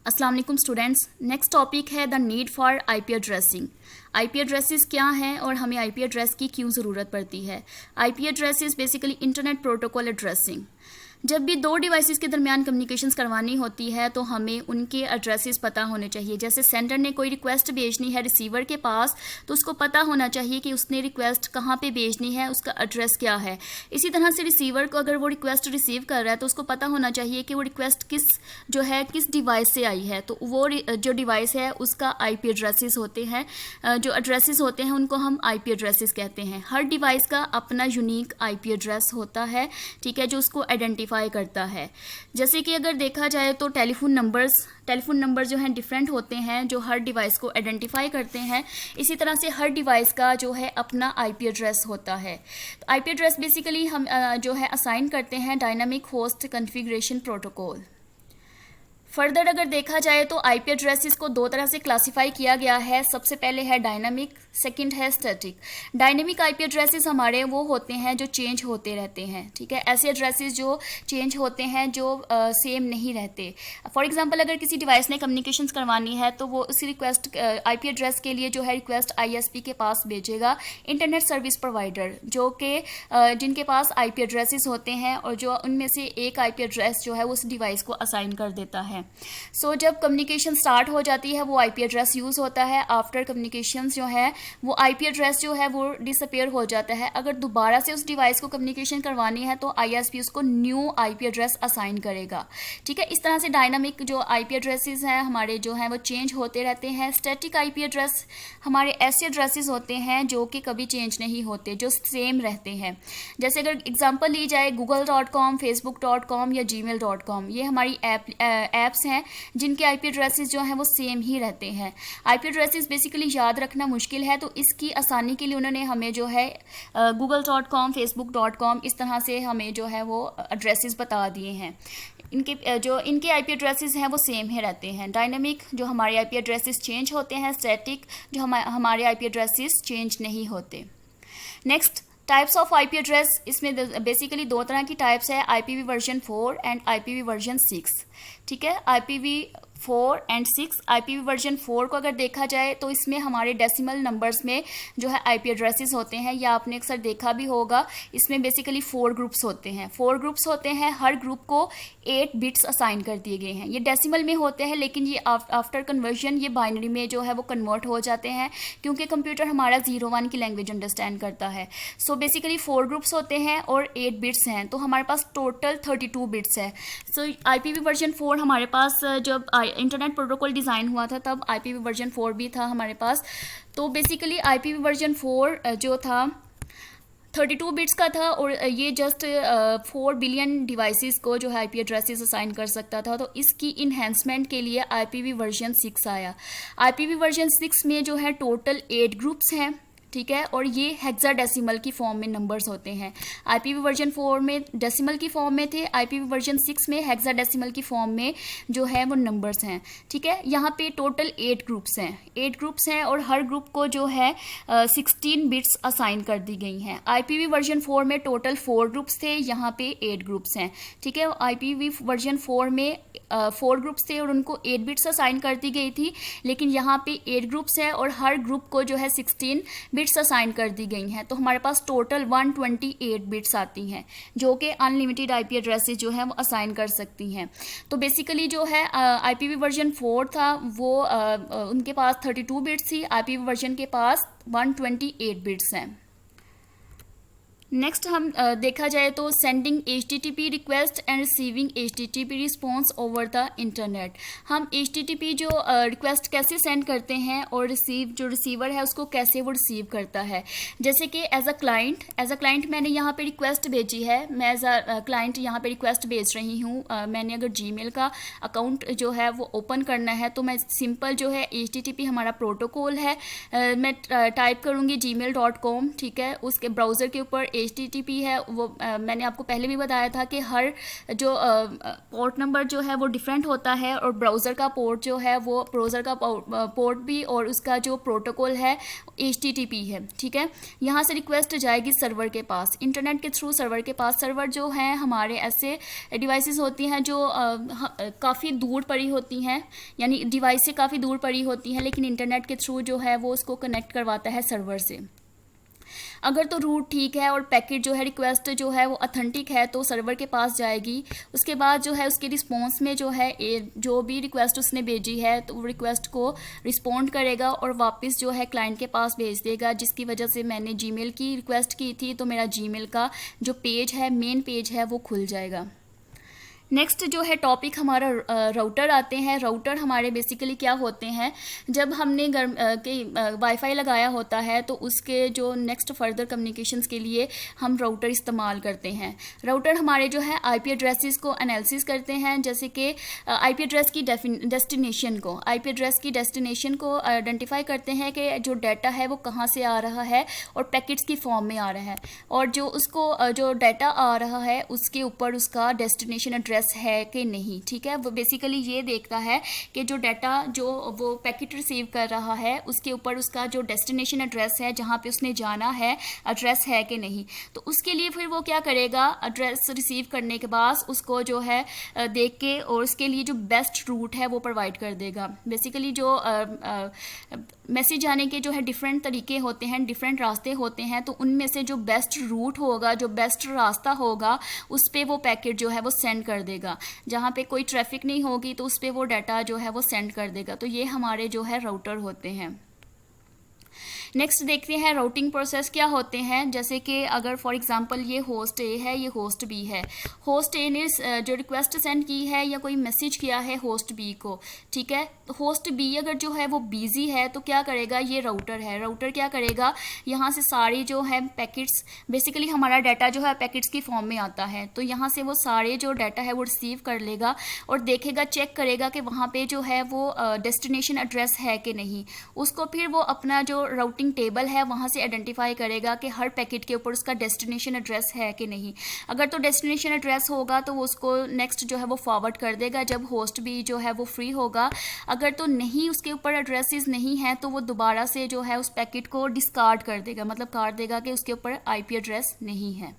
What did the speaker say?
अस्सलाम वालेकुम students. Next topic है the need for IP addressing. IP addresses क्या हैं और हमें आईपी एड्रेस की क्यों ज़रूरत पड़ती है। IP address is basically internet protocol addressing. जब भी दो डिवाइसेस के दरमियान कम्युनिकेशंस करवानी होती है तो हमें उनके एड्रेसेस पता होने चाहिए। जैसे सेंडर ने कोई रिक्वेस्ट भेजनी है रिसीवर के पास तो उसको पता होना चाहिए कि उसने रिक्वेस्ट कहाँ पे भेजनी है, उसका एड्रेस क्या है। इसी तरह से रिसीवर को अगर वो रिक्वेस्ट रिसीव कर रहा है तो उसको पता होना चाहिए कि वो रिक्वेस्ट किस डिवाइस से आई है। तो वो जो डिवाइस है उसका आईपी एड्रेसेस होते हैं, जो एड्रेसेस होते हैं उनको हम आईपी एड्रेसेस कहते हैं। हर डिवाइस का अपना यूनिक आईपी एड्रेस होता है, ठीक है, जो उसको आइडेंटिफाई करता है। जैसे कि अगर देखा जाए तो टेलीफोन नंबर जो हैं डिफरेंट होते हैं, जो हर डिवाइस को आइडेंटिफाई करते हैं। इसी तरह से हर डिवाइस का जो है अपना आईपी एड्रेस होता है। तो आईपी एड्रेस बेसिकली हम जो है असाइन करते हैं dynamic host configuration protocol. Further अगर देखा जाए तो आईपी एड्रेसेस को दो तरह से क्लासिफाई किया गया है। सबसे पहले है डायनामिक, सेकंड है स्टैटिक। डायनामिक आईपी एड्रेसेस हमारे वो होते हैं जो चेंज होते रहते हैं, ठीक है। ऐसे एड्रेसेस जो चेंज होते हैं, जो सेम नहीं रहते। फॉर एग्जांपल अगर किसी डिवाइस ने कम्युनिकेशंस करवानी है तो वो उस रिक्वेस्ट आईपी एड्रेस के लिए जो है रिक्वेस्ट आईएसपी के पास भेजेगा, इंटरनेट सर्विस प्रोवाइडर, जो कि जिनके पास आईपी एड्रेसेस होते हैं और जो उनमें से एक आईपी एड्रेस जो है उस डिवाइस को असाइन कर देता है। सो जब कम्युनिकेशन स्टार्ट हो जाती है वो आईपी एड्रेस यूज़ होता है। आफ्टर कम्युनिकेशंस जो है वो आईपी एड्रेस जो है वो डिसअपेयर हो जाता है। अगर दोबारा से उस डिवाइस को कम्युनिकेशन करवानी है तो आईएसपी उसको न्यू आईपी एड्रेस असाइन करेगा, ठीक है। इस तरह से डायनामिक जो आईपी एड्रेसेस हैं हमारे जो हैं वो चेंज होते रहते हैं। स्टैटिक आईपी एड्रेस हमारे ऐसे एड्रेसेस होते हैं जो कि कभी चेंज नहीं होते, जो सेम रहते हैं। जैसे अगर एग्जांपल ली जाए google.com, facebook.com या gmail.com, ये हमारी ऐप्स हैं जिनके आईपी एड्रेसेस जो हैं वो सेम ही रहते हैं। आईपी एड्रेसेस बेसिकली याद रखना मुश्किल है, तो इसकी आसानी के लिए उन्होंने हमें जो है google.com, facebook.com इस तरह से हमें जो है वो एड्रेसेस बता दिए हैं। इनके आईपी एड्रेसेस हैं वो सेम ही रहते हैं। डायनामिक जो हमारे आईपी एड्रेसेस चेंज होते हैं, स्टैटिक जो हमारे आईपी एड्रेसेस चेंज नहीं होते। Next types of IP address, इसमें बेसिकली दो तरह की टाइप्स है, IPv version 4 and IPv version 6, ठीक है। आईपीवी 4 एंड 6, आईपीवी वर्जन 4 को अगर देखा जाए तो इसमें हमारे डेसिमल नंबर्स में जो है आईपी एड्रेसेस होते हैं, या आपने अक्सर देखा भी होगा। इसमें बेसिकली 4 ग्रुप्स होते हैं। 4 ग्रुप्स होते हैं, हर ग्रुप को 8 बिट्स असाइन कर दिए गए हैं। ये डेसिमल में होते हैं लेकिन ये आफ्टर कन्वर्जन ये बाइनरी में जो है वो कन्वर्ट हो जाते हैं, क्योंकि कंप्यूटर हमारा 0-1 की लैंग्वेज अंडरस्टैंड करता है। सो बेसिकली 4 ग्रुप्स होते हैं और 8 बिट्स हैं, तो हमारे पास टोटल 32 बिट्स है। सो आईपीवी वर्जन 4 हमारे पास जब इंटरनेट प्रोटोकॉल डिज़ाइन हुआ था तब आईपीवी वर्जन 4 भी था हमारे पास। तो बेसिकली आईपीवी वर्जन 4 जो था 32 बिट्स का था और ये जस्ट 4 बिलियन डिवाइसेस को जो है आईपी एड्रेसेस असाइन कर सकता था। तो इसकी इन्हेंसमेंट के लिए आईपीवी वर्जन 6 आया। आईपीवी वर्जन 6 में जो है टोटल 8 ग्रुप्स हैं, ठीक है, और ये हेक्साडेसिमल की फॉर्म में नंबर्स होते हैं। आईपीवी वर्जन 4 में डेसिमल की फॉर्म में थे, आईपीवी वर्जन 6 में हेक्साडेसिमल की फॉर्म में जो है वो नंबर्स हैं, ठीक है। यहाँ पे टोटल 8 ग्रुप्स हैं और हर ग्रुप को जो है 16 बिट्स असाइन कर दी गई हैं। आईपीवी वर्जन 4 में टोटल 4 ग्रुप्स थे, यहाँ पे 8 ग्रुप्स हैं, ठीक है। आईपीवी वर्जन 4 में 4 ग्रुप्स थे और उनको 8 बिट्स असाइन कर दी गई थी, लेकिन यहाँ पे 8 ग्रुप्स हैं और हर ग्रुप को जो है 16 बिट्स असाइन कर दी गई हैं। तो हमारे पास टोटल 128 बिट्स आती हैं जो कि अनलिमिटेड आईपी एड्रेसेस जो हैं वो असाइन कर सकती हैं। तो बेसिकली जो है आईपीवी वर्जन 4 था वो उनके पास 32 बिट्स थी, आईपीवी वर्जन के पास 128 बिट्स हैं। नेक्स्ट हम देखा जाए तो sending HTTP request and receiving HTTP response over the internet. हम HTTP जो रिक्वेस्ट कैसे सेंड करते हैं और जो रिसीवर है उसको कैसे वो रिसीव करता है। जैसे कि एज अ क्लाइंट मैंने यहाँ पे रिक्वेस्ट भेजी है, मैं एज अ क्लाइंट यहाँ पे रिक्वेस्ट भेज रही हूँ। मैंने अगर जीमेल का अकाउंट जो है वो ओपन करना है तो मैं सिंपल जो है HTTP हमारा प्रोटोकॉल है, मैं टाइप करूँगी gmail.com, ठीक है। उसके ब्राउज़र के ऊपर HTTP है वो मैंने आपको पहले भी बताया था कि हर जो पोर्ट नंबर जो है वो डिफरेंट होता है, और ब्राउज़र का पोर्ट जो है वो ब्राउज़र का पोर्ट भी और उसका जो प्रोटोकॉल है HTTP है, ठीक है। यहाँ से रिक्वेस्ट जाएगी सर्वर के पास, इंटरनेट के थ्रू सर्वर के पास। सर्वर जो है हमारे ऐसे डिवाइसेस होती हैं जो काफ़ी दूर पड़ी होती हैं, यानी डिवाइस से काफ़ी दूर पड़ी होती हैं, लेकिन इंटरनेट के थ्रू जो है वो उसको कनेक्ट करवाता है सर्वर से। अगर तो रूट ठीक है और पैकेट जो है रिक्वेस्ट जो है वो अथेंटिक है तो सर्वर के पास जाएगी। उसके बाद जो है उसके रिस्पॉन्स में जो है जो भी रिक्वेस्ट उसने भेजी है तो वो रिक्वेस्ट को रिस्पॉन्ड करेगा और वापस जो है क्लाइंट के पास भेज देगा, जिसकी वजह से मैंने जीमेल की रिक्वेस्ट की थी तो मेरा जीमेल का जो पेज है, मेन पेज है, वो खुल जाएगा। नेक्स्ट जो है टॉपिक हमारा राउटर आते हैं। राउटर हमारे बेसिकली क्या होते हैं, जब हमने वाईफाई लगाया होता है तो उसके जो नेक्स्ट फर्दर कम्युनिकेशंस के लिए हम राउटर इस्तेमाल करते हैं। राउटर हमारे जो है आईपी एड्रेसेस को एनालिसिस करते हैं, जैसे कि आईपी एड्रेस की डेस्टिनेशन को आइडेंटिफाई करते हैं कि जो डाटा है वो कहाँ से आ रहा है और पैकेट्स की फॉर्म में आ रहा है, और जो डाटा आ रहा है उसके ऊपर उसका डेस्टिनेशन एड्रेस है कि नहीं, ठीक है। वो बेसिकली ये देखता है कि जो डाटा जो वो पैकेट रिसीव कर रहा है उसके ऊपर उसका जो डेस्टिनेशन एड्रेस है, जहाँ पे उसने जाना है, एड्रेस है कि नहीं। तो उसके लिए फिर वो क्या करेगा, एड्रेस रिसीव करने के बाद उसको जो है देख के और उसके लिए जो बेस्ट रूट है वो प्रोवाइड कर देगा। बेसिकली जो मैसेज आने के जो है डिफरेंट तरीके होते हैं, डिफरेंट रास्ते होते हैं, तो उनमें से जो बेस्ट रूट होगा, जो बेस्ट रास्ता होगा, उस पर वो पैकेट जो है वो सेंड कर देगा। जहाँ पे कोई ट्रैफिक नहीं होगी तो उस पर वो डाटा जो है वो सेंड कर देगा। तो ये हमारे जो है राउटर होते हैं। नेक्स्ट देखते हैं राउटिंग प्रोसेस क्या होते हैं। जैसे कि अगर फॉर एग्जांपल ये होस्ट ए है, ये होस्ट बी है। होस्ट ए ने जो रिक्वेस्ट सेंड की है या कोई मैसेज किया है होस्ट बी को, ठीक है। होस्ट बी अगर जो है वो बिजी है तो क्या करेगा, ये राउटर है, राउटर क्या करेगा, यहाँ से सारी जो है पैकेट्स, बेसिकली हमारा डाटा जो है पैकेट्स की फॉर्म में आता है, तो यहाँ से वो सारे जो डाटा है वो रिसीव कर लेगा और देखेगा, चेक करेगा कि वहाँ पे जो है वो डेस्टिनेशन एड्रेस है कि नहीं। उसको फिर वो अपना जो राउटिंग टेबल है वहाँ से आइडेंटिफाई करेगा कि हर पैकेट के ऊपर उसका डेस्टिनेशन एड्रेस है कि नहीं। अगर तो डेस्टिनेशन एड्रेस होगा तो वो उसको नेक्स्ट जो है वो फॉरवर्ड कर देगा जब होस्ट भी जो है वो फ्री होगा। अगर तो नहीं, उसके ऊपर एड्रेसेस नहीं है तो वो दोबारा से जो है उस पैकेट को डिस्कार्ड कर देगा, मतलब काट देगा कि उसके ऊपर आईपी एड्रेस नहीं है।